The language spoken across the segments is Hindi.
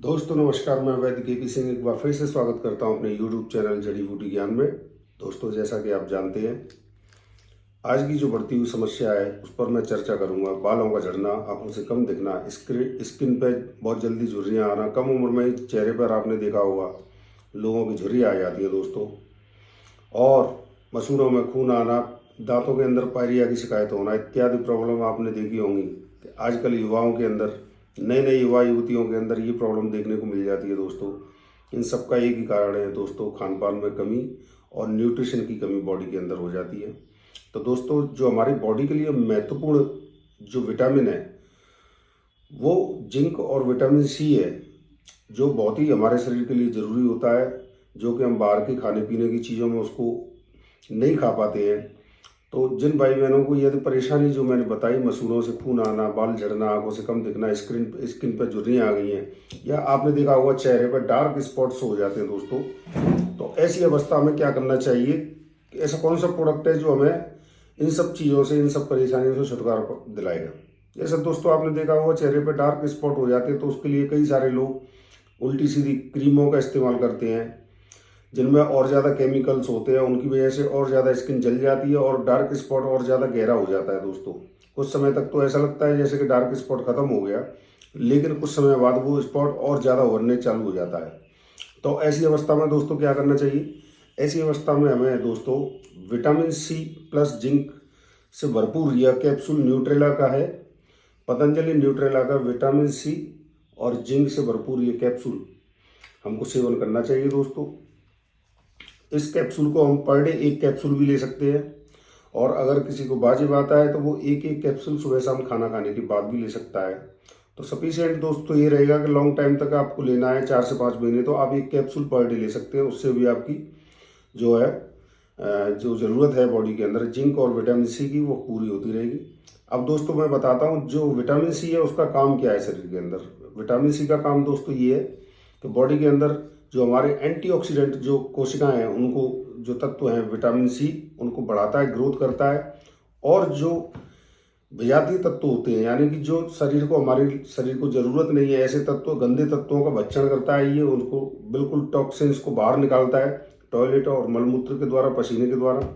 दोस्तों नमस्कार, मैं वैद्य केपी सिंह एक बार फिर से स्वागत करता हूं अपने यूट्यूब चैनल जड़ी बूटी ज्ञान में। दोस्तों जैसा कि आप जानते हैं, आज की जो बढ़ती हुई समस्या है उस पर मैं चर्चा करूंगा। बालों का झड़ना, आंखों से कम दिखना, स्किन पे बहुत जल्दी झुर्रियाँ आना, कम उम्र में ही चेहरे पर आपने देखा होगा लोगों की झुर्रियाँ आ जाती है दोस्तों, और मसूड़ों में खून आना, दांतों के अंदर पायरिया की शिकायत होना इत्यादि प्रॉब्लम आपने देखी होंगी। आजकल युवाओं के अंदर, नए नए युवा युवतियों के अंदर ये प्रॉब्लम देखने को मिल जाती है दोस्तों। इन सब का एक ही कारण है दोस्तों, खान पान में कमी और न्यूट्रिशन की कमी बॉडी के अंदर हो जाती है। तो दोस्तों जो हमारी बॉडी के लिए महत्वपूर्ण जो विटामिन है वो जिंक और विटामिन सी है, जो बहुत ही हमारे शरीर के लिए ज़रूरी होता है, जो कि हम बाहर के खाने पीने की चीज़ों में उसको नहीं खा पाते हैं। तो जिन भाई बहनों को यदि परेशानी जो मैंने बताई, मसूड़ों से खून आना, बाल झड़ना, आंखों से कम दिखना, स्किन पर झुर्रियाँ आ गई हैं, या आपने देखा होगा चेहरे पर डार्क स्पॉट्स हो जाते हैं दोस्तों, तो ऐसी अवस्था में क्या करना चाहिए? ऐसा कौन सा प्रोडक्ट है जो हमें इन सब चीज़ों से, इन सब परेशानियों से छुटकारा दिलाएगा? जैसे दोस्तों आपने देखा होगा चेहरे पर डार्क स्पॉट हो जाते हैं, तो उसके लिए कई सारे लोग उल्टी सीधी क्रीमों का इस्तेमाल करते हैं, जिनमें और ज़्यादा केमिकल्स होते हैं। उनकी वजह से और ज़्यादा स्किन जल जाती है और डार्क स्पॉट और ज़्यादा गहरा हो जाता है दोस्तों। कुछ समय तक तो ऐसा लगता है जैसे कि डार्क स्पॉट ख़त्म हो गया, लेकिन कुछ समय बाद वो स्पॉट और ज़्यादा उभरने चालू हो जाता है। तो ऐसी अवस्था में दोस्तों क्या करना चाहिए? ऐसी अवस्था में हमें दोस्तों विटामिन सी प्लस जिंक से भरपूर यह कैप्सूल न्यूट्रेला का है, पतंजलि न्यूट्रेला का विटामिन सी और जिंक से भरपूर ये कैप्सूल हमको सेवन करना चाहिए दोस्तों। इस कैप्सूल को हम पर डे एक कैप्सूल भी ले सकते हैं, और अगर किसी को वाजिब आता है तो वो एक एक कैप्सूल सुबह शाम खाना खाने के बाद भी ले सकता है। तो सफिशिएंट दोस्तों ये रहेगा कि लॉन्ग टाइम तक आपको लेना है, 4 से 5 महीने, तो आप एक कैप्सूल पर डे ले सकते हैं। उससे भी आपकी जो है जो ज़रूरत है बॉडी के अंदर जिंक और विटामिन सी की, वो पूरी होती रहेगी। अब दोस्तों मैं बताता हूँ जो विटामिन सी है उसका काम क्या है शरीर के अंदर। विटामिन सी का काम दोस्तों ये है कि बॉडी के अंदर जो हमारे एंटीऑक्सीडेंट जो कोशिकाएं हैं, उनको जो तत्व हैं विटामिन सी, उनको बढ़ाता है, ग्रोथ करता है। और जो विजातीय तत्व होते हैं, यानी कि जो शरीर को, हमारे शरीर को ज़रूरत नहीं है, ऐसे तत्व, गंदे तत्वों का भक्षण करता है ये, उनको बिल्कुल टॉक्सिन्स को बाहर निकालता है टॉयलेट और मलमूत्र के द्वारा, पसीने के द्वारा।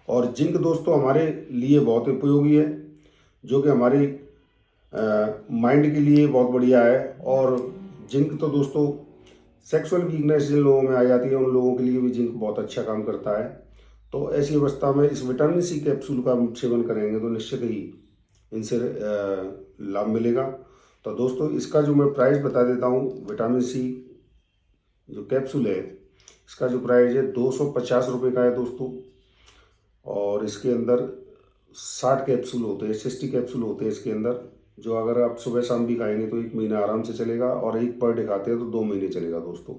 और जिंक दोस्तों हमारे लिए बहुत उपयोगी है, जो कि हमारी माइंड के लिए बहुत बढ़िया है। और जिंक तो दोस्तों सेक्सुअल वीकनेस जिन लोगों में आ जाती है उन लोगों के लिए भी जिंक बहुत अच्छा काम करता है। तो ऐसी अवस्था में इस विटामिन सी कैप्सूल का सेवन करेंगे तो निश्चित ही इनसे लाभ मिलेगा। तो दोस्तों इसका जो मैं प्राइस बता देता हूँ, विटामिन सी जो कैप्सूल है इसका जो प्राइस है 250 रुपये का है दोस्तों। और इसके अंदर 60 कैप्सूल होते हैं, 60 कैप्सूल होते हैं इसके अंदर, जो अगर आप सुबह शाम भी खाएंगे तो 1 महीना आराम से चलेगा, और एक पर डे खाते हैं तो 2 महीने चलेगा दोस्तों।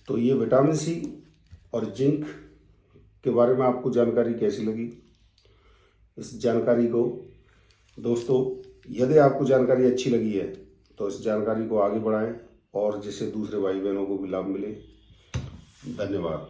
तो ये विटामिन सी और जिंक के बारे में आपको जानकारी कैसी लगी? इस जानकारी को दोस्तों, यदि आपको जानकारी अच्छी लगी है तो इस जानकारी को आगे बढ़ाएं, और जिससे दूसरे भाई बहनों को भी लाभ मिले। धन्यवाद।